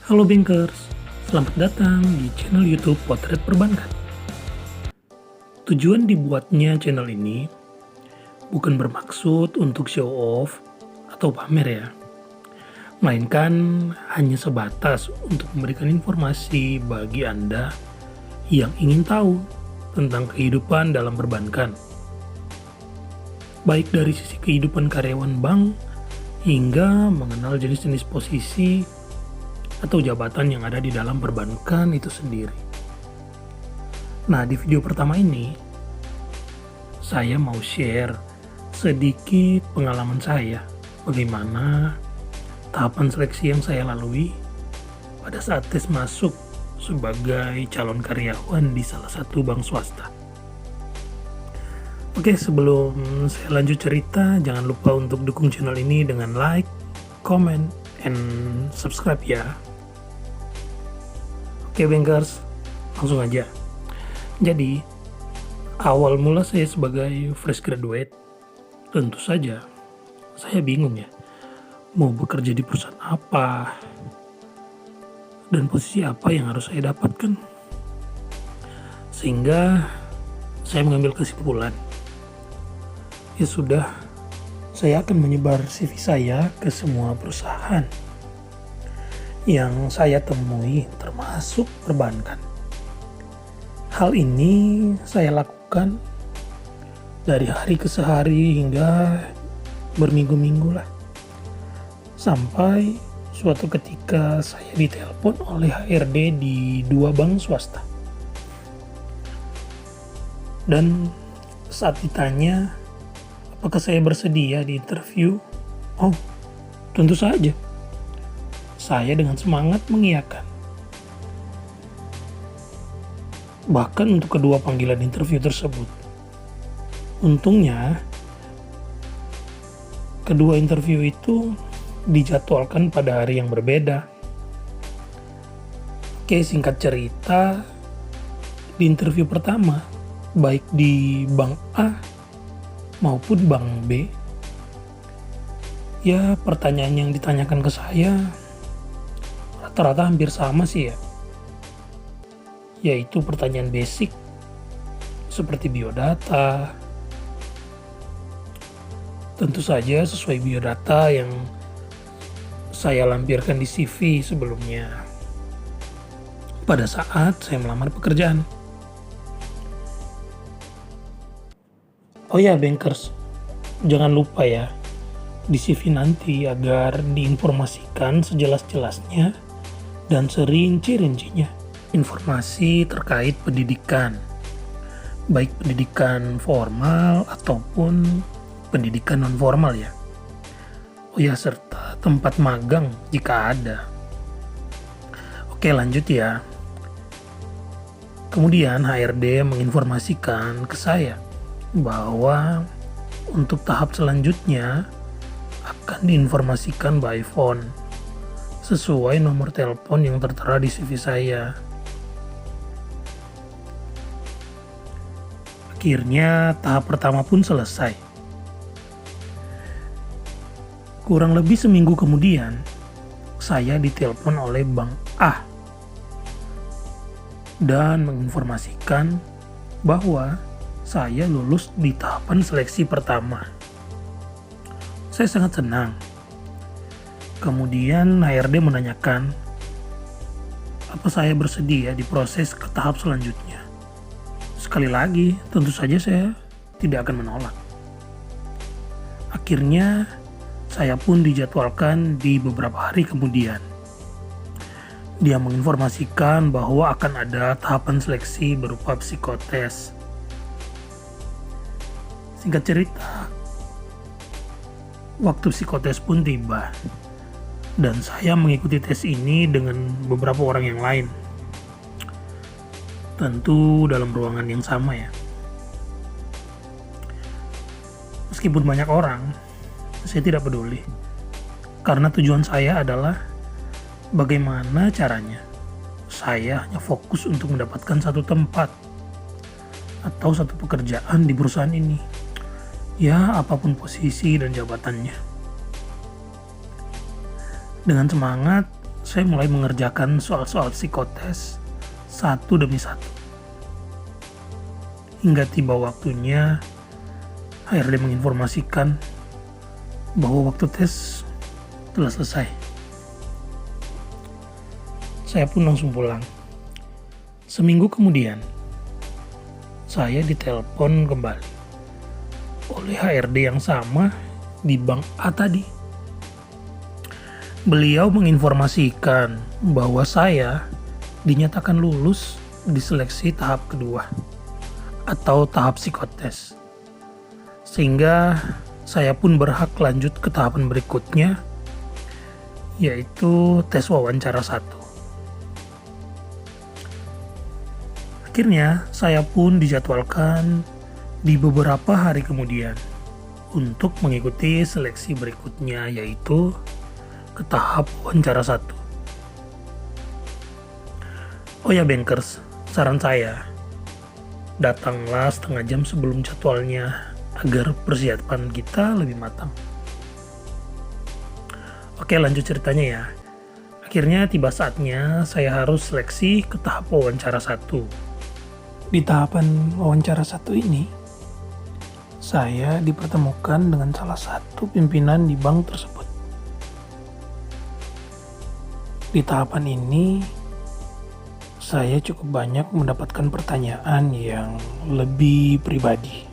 Halo Bankers, selamat datang di channel YouTube Potret Perbankan. Tujuan dibuatnya channel ini bukan bermaksud untuk show off atau pamer ya, melainkan hanya sebatas untuk memberikan informasi bagi Anda yang ingin tahu tentang kehidupan dalam perbankan. Baik dari sisi kehidupan karyawan bank hingga mengenal jenis-jenis posisi atau jabatan yang ada di dalam perbankan itu sendiri. Nah, di video pertama ini, saya mau share sedikit pengalaman saya bagaimana tahapan seleksi yang saya lalui pada saat tes masuk sebagai calon karyawan di salah satu bank swasta. Oke, sebelum saya lanjut cerita, jangan lupa untuk dukung channel ini dengan like, comment, and subscribe ya. Oke Bankers, langsung aja. Jadi, awal mula saya sebagai fresh graduate, tentu saja saya bingung ya, mau bekerja di perusahaan apa, dan posisi apa yang harus saya dapatkan. Sehingga saya mengambil kesimpulan, ya sudah, saya akan menyebar CV saya ke semua perusahaan yang saya temui termasuk perbankan. Hal ini saya lakukan dari hari ke hari hingga berminggu-minggu lah. Sampai suatu ketika saya ditelepon oleh HRD di 2 bank swasta. Dan saat ditanya apakah saya bersedia di interview, oh tentu saja. Saya dengan semangat mengiyakan. Bahkan untuk kedua panggilan interview tersebut. Untungnya, kedua interview itu dijadwalkan pada hari yang berbeda. Oke, singkat cerita, di interview pertama, baik di Bank A maupun Bank B, ya pertanyaan yang ditanyakan ke saya rata-rata hampir sama sih ya, yaitu pertanyaan basic seperti biodata. Tentu saja sesuai biodata yang saya lampirkan di CV sebelumnya pada saat saya melamar pekerjaan. Oh ya Bankers, jangan lupa ya di CV nanti agar diinformasikan sejelas-jelasnya dan serinci-rincinya informasi terkait pendidikan, baik pendidikan formal ataupun pendidikan non formal ya. Oh ya, serta tempat magang jika ada. Oke, lanjut ya. Kemudian HRD menginformasikan ke saya bahwa untuk tahap selanjutnya akan diinformasikan by phone sesuai nomor telepon yang tertera di CV saya. Akhirnya tahap pertama pun selesai. Kurang lebih seminggu kemudian, saya ditelepon oleh Bank A dan menginformasikan bahwa saya lulus di tahapan seleksi pertama. Saya sangat senang. Kemudian HRD menanyakan apa saya bersedia diproses ke tahap selanjutnya. Sekali lagi, tentu saja saya tidak akan menolak. Akhirnya, saya pun dijadwalkan di beberapa hari kemudian. Dia menginformasikan bahwa akan ada tahapan seleksi berupa psikotes. Singkat cerita, waktu psikotes pun tiba. Dan saya mengikuti tes ini dengan beberapa orang yang lain. Tentu dalam ruangan yang sama ya. Meskipun banyak orang, saya tidak peduli. Karena tujuan saya adalah bagaimana caranya saya hanya fokus untuk mendapatkan satu tempat atau satu pekerjaan di perusahaan ini. Ya, apapun posisi dan jabatannya. Dengan semangat, saya mulai mengerjakan soal-soal psikotes satu demi satu. Hingga tiba waktunya, HRD menginformasikan bahwa waktu tes telah selesai. Saya pun langsung pulang. Seminggu kemudian, saya ditelepon kembali oleh HRD yang sama di bank A tadi. Beliau menginformasikan bahwa saya dinyatakan lulus di seleksi tahap kedua atau tahap psikotes. Sehingga saya pun berhak lanjut ke tahapan berikutnya, yaitu tes wawancara 1. Akhirnya, saya pun dijadwalkan di beberapa hari kemudian untuk mengikuti seleksi berikutnya, yaitu ke tahap wawancara 1. Oh ya bankers, saran saya, datanglah setengah jam sebelum jadwalnya agar persiapan kita lebih matang. Oke, lanjut ceritanya ya. Akhirnya tiba saatnya saya harus seleksi ke tahap wawancara 1. Di tahapan wawancara 1 ini, saya dipertemukan dengan salah satu pimpinan di bank tersebut. Di tahapan ini, saya cukup banyak mendapatkan pertanyaan yang lebih pribadi.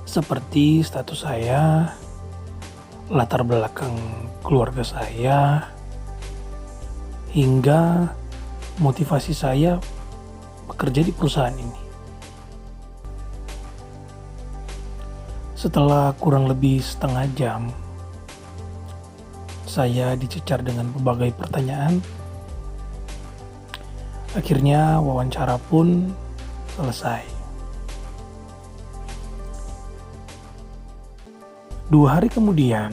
Seperti status saya, latar belakang keluarga saya, hingga motivasi saya bekerja di perusahaan ini. Setelah kurang lebih setengah jam, saya dicecar dengan berbagai pertanyaan. Akhirnya wawancara pun selesai. 2 hari kemudian,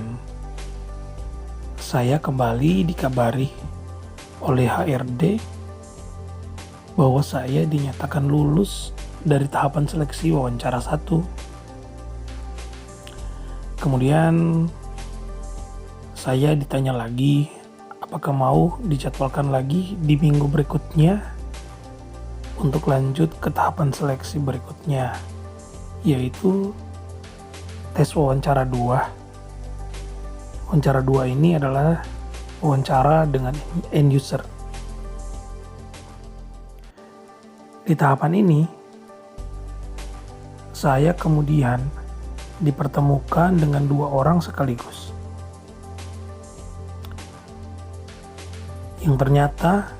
saya kembali dikabari oleh HRD bahwa saya dinyatakan lulus dari tahapan seleksi wawancara 1. Kemudian saya ditanya lagi apakah mau dijadwalkan lagi di minggu berikutnya untuk lanjut ke tahapan seleksi berikutnya, yaitu tes wawancara 2. Wawancara 2 ini adalah wawancara dengan end user. Di tahapan ini, saya kemudian dipertemukan dengan 2 orang sekaligus. Yang ternyata,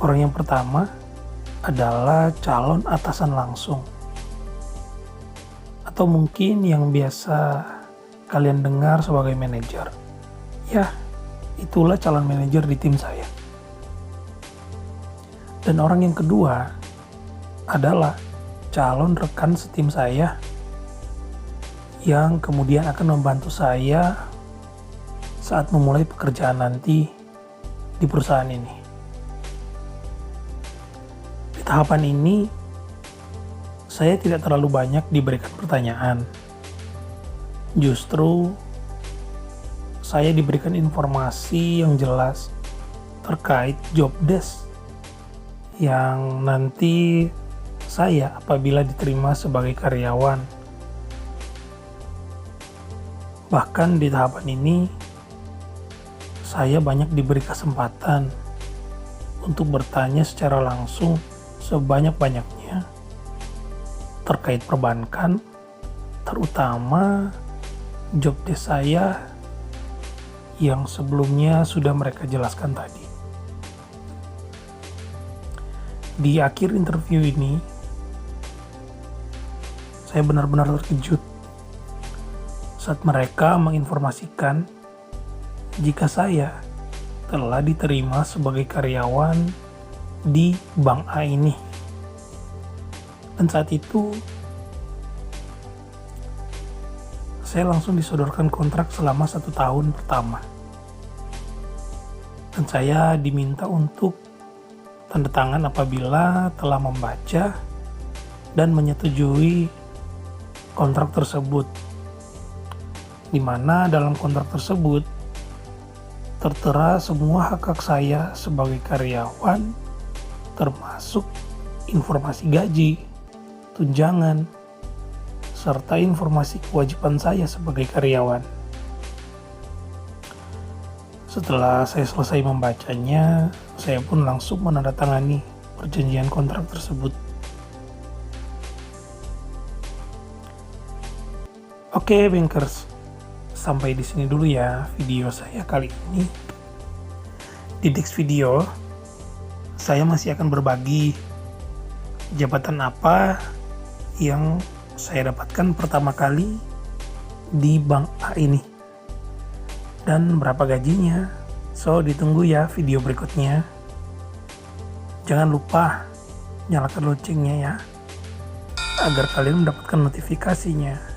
orang yang pertama adalah calon atasan langsung. Atau mungkin yang biasa kalian dengar sebagai manajer. Ya, itulah calon manajer di tim saya. Dan orang yang kedua adalah calon rekan setim saya yang kemudian akan membantu saya saat memulai pekerjaan nanti di perusahaan ini. Di tahapan ini, saya tidak terlalu banyak diberikan pertanyaan. Justru, saya diberikan informasi yang jelas terkait job desk yang nanti saya apabila diterima sebagai karyawan. Bahkan di tahapan ini, saya banyak diberi kesempatan untuk bertanya secara langsung sebanyak-banyaknya terkait perbankan, terutama job desk saya yang sebelumnya sudah mereka jelaskan tadi. Di akhir interview ini, saya benar-benar terkejut saat mereka menginformasikan jika saya telah diterima sebagai karyawan di Bank A ini. Dan saat itu, saya langsung disodorkan kontrak selama 1 tahun pertama. Dan saya diminta untuk tanda tangan apabila telah membaca dan menyetujui kontrak tersebut, di mana dalam kontrak tersebut tertera semua hak-hak saya sebagai karyawan, termasuk informasi gaji, tunjangan, serta informasi kewajiban saya sebagai karyawan. Setelah saya selesai membacanya, saya pun langsung menandatangani perjanjian kontrak tersebut. Oke, bankers. Sampai di sini dulu ya video saya kali ini. Di next video, saya masih akan berbagi jabatan apa yang saya dapatkan pertama kali di Bank A ini. Dan berapa gajinya. So, ditunggu ya video berikutnya. Jangan lupa nyalakan loncengnya ya, agar kalian mendapatkan notifikasinya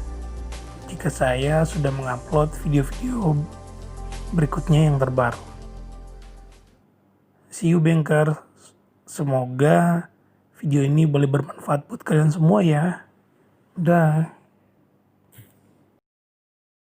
jika saya sudah mengupload video-video berikutnya yang terbaru. See you banker. Semoga video ini boleh bermanfaat buat kalian semua ya. Dah.